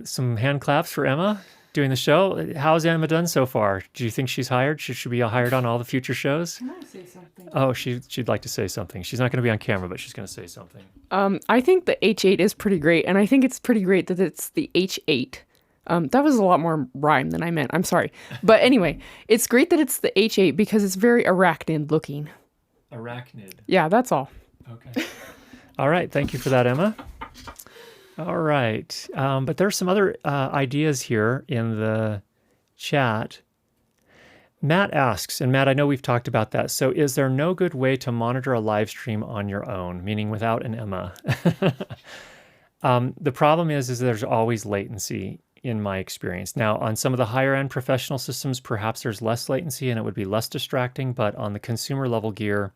some hand claps for Emma doing the show. How's Emma done so far? Do you think she's hired? Should she be hired on all the future shows? Can I say something? Oh, she'd like to say something. She's not going to be on camera, but she's going to say something. I think the H8 is pretty great, and I think it's pretty great that it's the H8 That was a lot more rhyme than I meant. I'm sorry. But anyway, it's great that it's the H8 because it's very arachnid looking. Arachnid. Yeah, that's all. Okay. All right. Thank you for that, Emma. All right. But there's some other ideas here in the chat. Matt asks, and Matt, I know we've talked about that. So is there no good way to monitor a live stream on your own, meaning without an Emma? The problem is there's always latency in my experience. Now, on some of the higher end professional systems, perhaps there's less latency and it would be less distracting, but on the consumer level gear,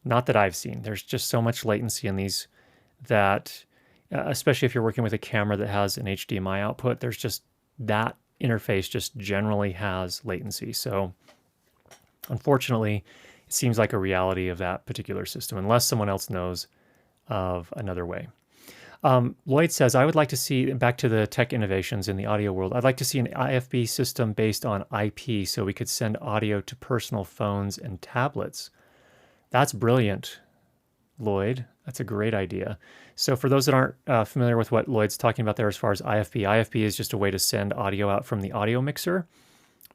not that I've seen. There's just so much latency in these that, especially if you're working with a camera that has an HDMI output, there's just that interface just generally has latency. So unfortunately, it seems like a reality of that particular system, unless someone else knows of another way. Lloyd says, I would like to see, back to the tech innovations in the audio world, I'd like to see an IFB system based on IP so we could send audio to personal phones and tablets. That's brilliant, Lloyd. That's a great idea. So for those that aren't familiar with what Lloyd's talking about there as far as IFB is just a way to send audio out from the audio mixer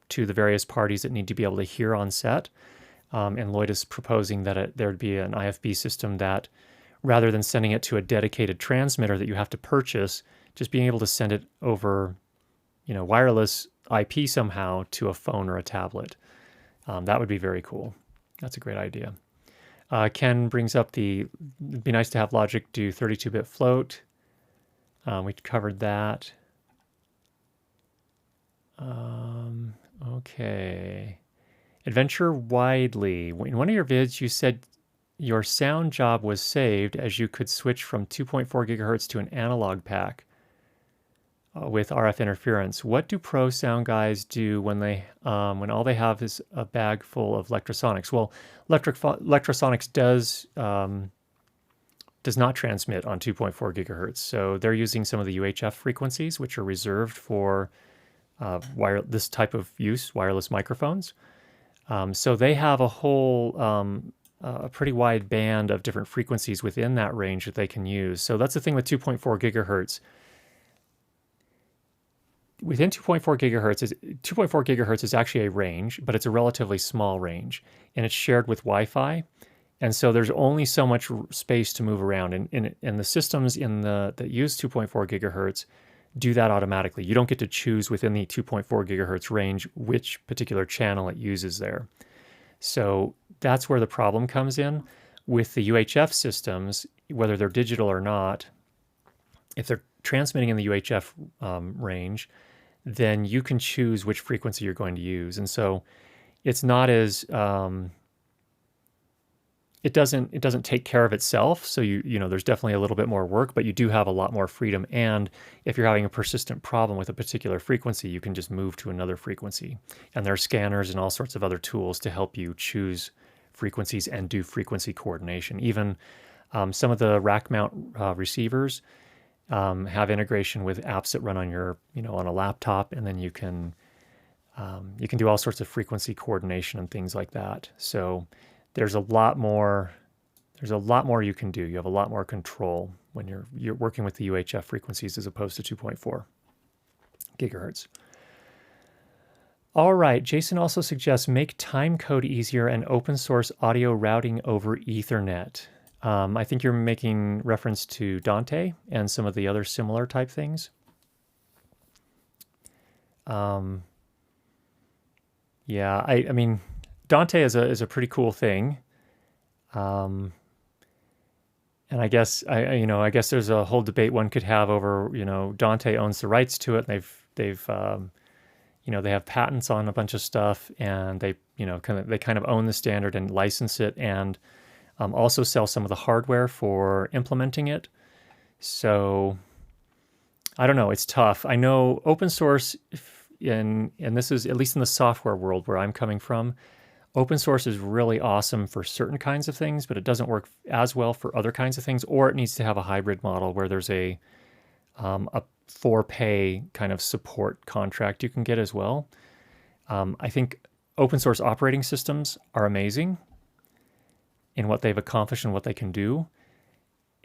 to the various parties that need to be able to hear on set. And Lloyd is proposing that there'd be an IFB system that, rather than sending it to a dedicated transmitter that you have to purchase, just being able to send it over, wireless IP somehow to a phone or a tablet. That would be very cool. That's a great idea. Ken brings up it'd be nice to have Logic do 32-bit float. We covered that. Okay. Adventure Widely. In one of your vids, you said your sound job was saved as you could switch from 2.4 gigahertz to an analog pack with RF interference. What do pro sound guys do when all they have is a bag full of Lectrosonics? Well, Lectrosonics does not transmit on 2.4 gigahertz, so they're using some of the UHF frequencies, which are reserved for this type of use, wireless microphones. So they have a pretty wide band of different frequencies within that range that they can use. So that's the thing with 2.4 gigahertz. Within 2.4 gigahertz is actually a range, but it's a relatively small range, and it's shared with Wi-Fi. And so there's only so much space to move around. And the systems that use 2.4 gigahertz do that automatically. You don't get to choose within the 2.4 gigahertz range which particular channel it uses there. So that's where the problem comes in. With the UHF systems, whether they're digital or not, if they're transmitting in the UHF range, then you can choose which frequency you're going to use. And so it's not as it doesn't take care of itself. So there's definitely a little bit more work, but you do have a lot more freedom. And if you're having a persistent problem with a particular frequency, you can just move to another frequency. And there are scanners and all sorts of other tools to help you choose frequencies and do frequency coordination. Even some of the rack mount receivers have integration with apps that run on your, on a laptop, and then you can do all sorts of frequency coordination and things like that. So there's a lot more you can do. You have a lot more control when you're working with the UHF frequencies as opposed to 2.4 gigahertz. All right, Jason also suggests make timecode easier and open source audio routing over Ethernet. I think you're making reference to Dante and some of the other similar type things. Yeah, I mean, Dante is a pretty cool thing, and I guess I guess there's a whole debate one could have over Dante owns the rights to it. And they've they have patents on a bunch of stuff, and they kind of own the standard and license it, and also sell some of the hardware for implementing it. So I don't know. It's tough. I know open source, and this is at least in the software world where I'm coming from. Open source is really awesome for certain kinds of things, but it doesn't work as well for other kinds of things, or it needs to have a hybrid model where there's a for pay kind of support contract you can get as well. I think open source operating systems are amazing in what they've accomplished and what they can do.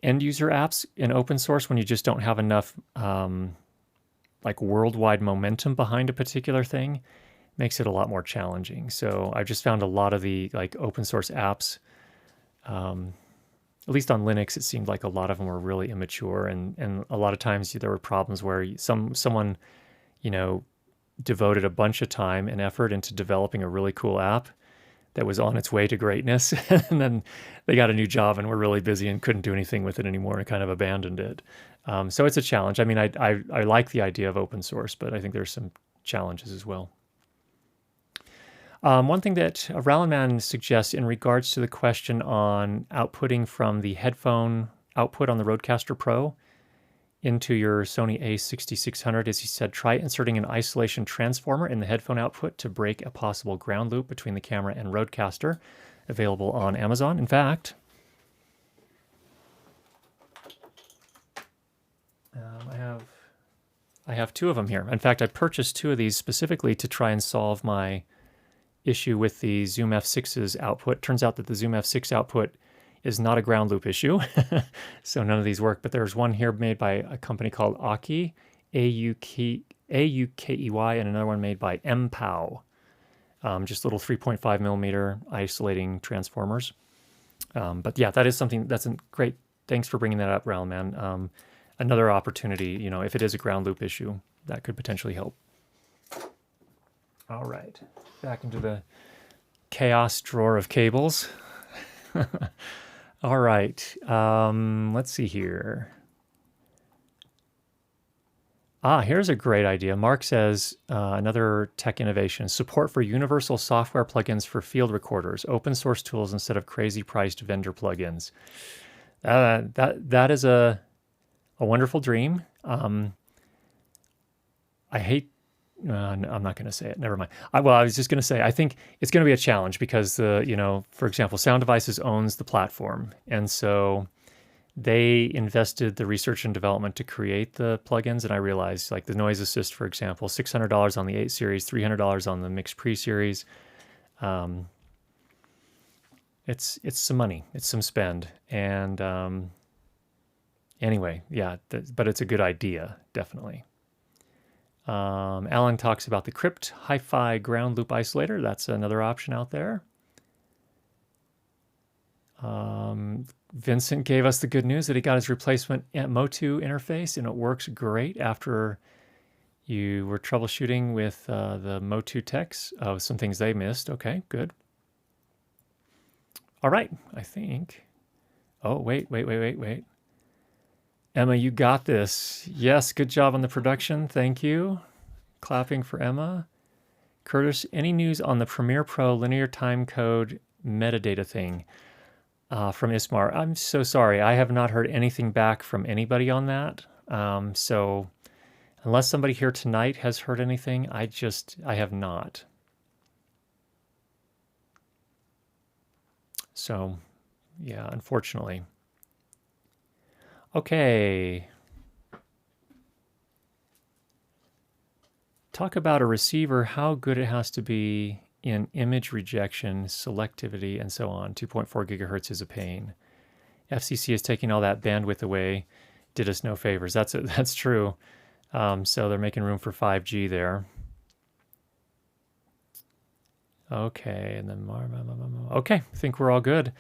End user apps in open source, when you just don't have enough like worldwide momentum behind a particular thing makes it a lot more challenging. So I've just found a lot of the like open source apps, at least on Linux, it seemed like a lot of them were really immature, and a lot of times there were problems where someone, you know, devoted a bunch of time and effort into developing a really cool app that was on its way to greatness, and then they got a new job and were really busy and couldn't do anything with it anymore and kind of abandoned it. So it's a challenge. I mean, I like the idea of open source, but I think there's some challenges as well. One thing that Rallenman suggests in regards to the question on outputting from the headphone output on the Rodecaster Pro into your Sony a6600 is, he said, try inserting an isolation transformer in the headphone output to break a possible ground loop between the camera and Rodecaster, available on Amazon. In fact, I have two of them here. In fact, I purchased two of these specifically to try and solve my issue with the Zoom F6's output. Turns out that the Zoom F6 output is not a ground loop issue, so none of these work. But there's one here made by a company called Aukey, Aukey, and another one made by MPOW. Just little 3.5 millimeter isolating transformers. But yeah, that is something that's great. Thanks for bringing that up, Rallenman. Another opportunity, you know, if it is a ground loop issue, that could potentially help. All right, back into the chaos drawer of cables. All right, let's see here. Here's a great idea. Mark says, another tech innovation, support for universal software plugins for field recorders, open source tools instead of crazy priced vendor plugins. That is a wonderful dream. I hate, I'm not going to say it. Never mind. I was just going to say, I think it's going to be a challenge because for example, Sound Devices owns the platform. And so they invested the research and development to create the plugins. And I realized, like the Noise Assist, for example, $600 on the 8 series, $300 on the Mix Pre series. It's some money. It's some spend. And anyway, yeah, but it's a good idea, definitely. Alan talks about the Crypt Hi-Fi ground loop isolator. That's another option out there. Vincent gave us the good news that he got his replacement Motu interface, and it works great after you were troubleshooting with the Motu techs of some things they missed. Okay, good. All right, I think. Oh, wait. Emma, you got this. Yes, good job on the production. Thank you. Clapping for Emma. Curtis, any news on the Premiere Pro linear time code metadata thing from Ismar? I'm so sorry. I have not heard anything back from anybody on that. So unless somebody here tonight has heard anything, I have not. So, yeah, unfortunately. Okay. Talk about a receiver, how good it has to be in image rejection, selectivity, and so on. 2.4 gigahertz is a pain. FCC is taking all that bandwidth away. Did us no favors. That's true. So they're making room for 5G there. Okay, and then okay, I think we're all good.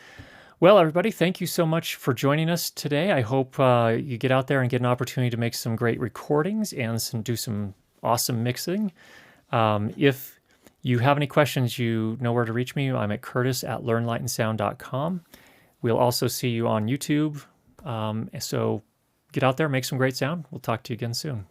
Well, everybody, thank you so much for joining us today. I hope you get out there and get an opportunity to make some great recordings and do some awesome mixing. If you have any questions, you know where to reach me. I'm at curtis@learnlightandsound.com. We'll also see you on YouTube. So get out there, make some great sound. We'll talk to you again soon.